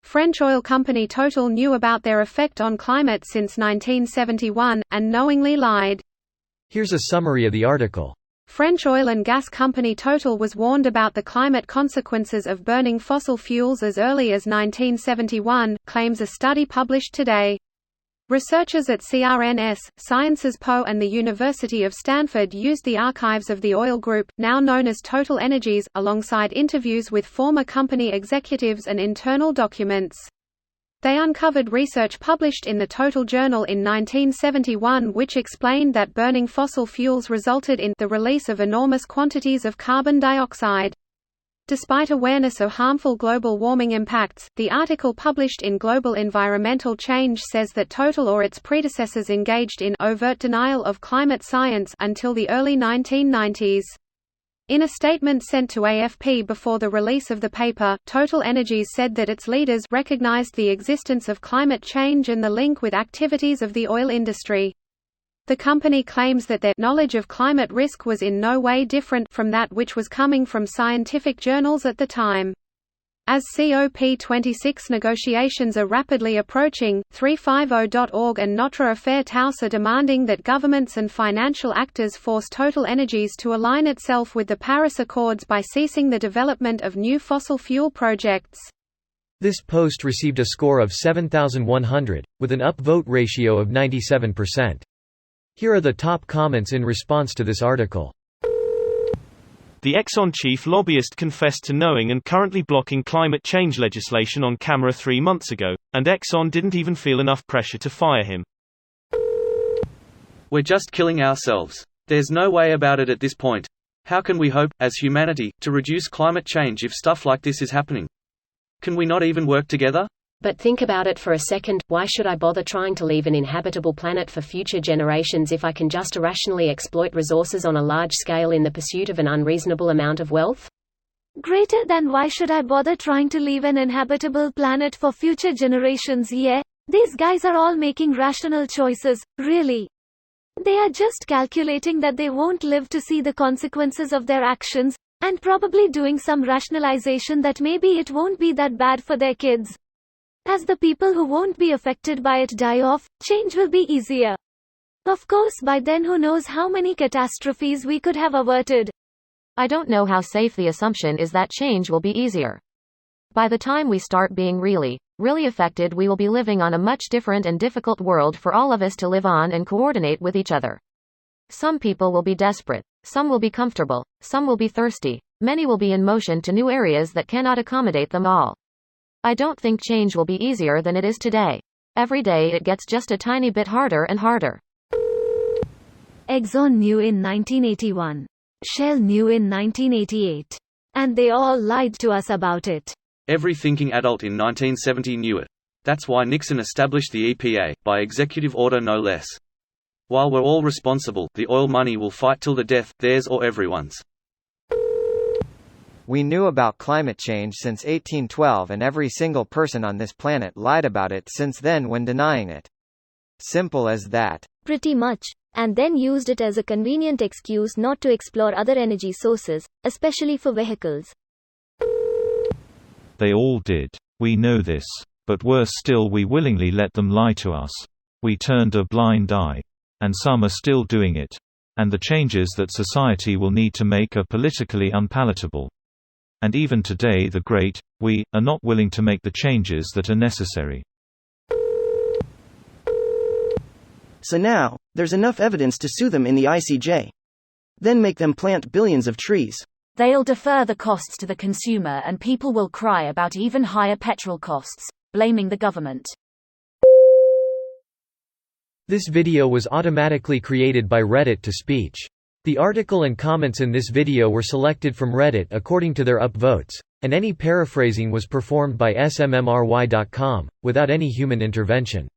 French oil company Total knew about their effect on climate since 1971, and knowingly lied. Here's a summary of the article. French oil and gas company Total was warned about the climate consequences of burning fossil fuels as early as 1971, claims a study published today. Researchers at CRNS, Sciences Po and the University of Stanford used the archives of the oil group, now known as Total Energies, alongside interviews with former company executives and internal documents. They uncovered research published in the Total Journal in 1971 which explained that burning fossil fuels resulted in the release of enormous quantities of carbon dioxide. Despite awareness of harmful global warming impacts, the article published in Global Environmental Change says that Total or its predecessors engaged in overt denial of climate science until the early 1990s. In a statement sent to AFP before the release of the paper, Total Energies said that its leaders recognized the existence of climate change and the link with activities of the oil industry. The company claims that their knowledge of climate risk was in no way different from that which was coming from scientific journals at the time. As COP26 negotiations are rapidly approaching, 350.org and Notre Affaire Tous are demanding that governments and financial actors force Total Energies to align itself with the Paris Accords by ceasing the development of new fossil fuel projects. This post received a score of 7,100, with an upvote ratio of 97%. Here are the top comments in response to this article. The Exxon chief lobbyist confessed to knowing and currently blocking climate change legislation on camera 3 months ago, and Exxon didn't even feel enough pressure to fire him. We're just killing ourselves. There's no way about it at this point. How can we hope, as humanity, to reduce climate change if stuff like this is happening? Can we not even work together? But think about it for a second, why should I bother trying to leave an inhabitable planet for future generations if I can just irrationally exploit resources on a large scale in the pursuit of an unreasonable amount of wealth? Greater than why should I bother trying to leave an inhabitable planet for future generations? Yeah, these guys are all making rational choices, really. They are just calculating that they won't live to see the consequences of their actions, and probably doing some rationalization that maybe it won't be that bad for their kids. As the people who won't be affected by it die off, change will be easier. Of course, by then who knows how many catastrophes we could have averted. I don't know how safe the assumption is that change will be easier. By the time we start being really affected, we will be living on a much different and difficult world for all of us to live on and coordinate with each other. Some people will be desperate, some will be comfortable, some will be thirsty, many will be in motion to new areas that cannot accommodate them all. I don't think change will be easier than it is today. Every day it gets just a tiny bit harder and harder. Exxon knew in 1981. Shell knew in 1988. And they all lied to us about it. Every thinking adult in 1970 knew it. That's why Nixon established the EPA, by executive order no less. While we're all responsible, the oil money will fight till the death, theirs or everyone's. We knew about climate change since 1812 and every single person on this planet lied about it since then when denying it. Simple as that. Pretty much. And then used it as a convenient excuse not to explore other energy sources, especially for vehicles. They all did. We know this. But worse still, we willingly let them lie to us. We turned a blind eye. And some are still doing it. And the changes that society will need to make are politically unpalatable. And even today the great, we, are not willing to make the changes that are necessary. So now, there's enough evidence to sue them in the ICJ. Then make them plant billions of trees. They'll defer the costs to the consumer and people will cry about even higher petrol costs, blaming the government. This video was automatically created by Reddit to speech. The article and comments in this video were selected from Reddit according to their upvotes, and any paraphrasing was performed by smmry.com, without any human intervention.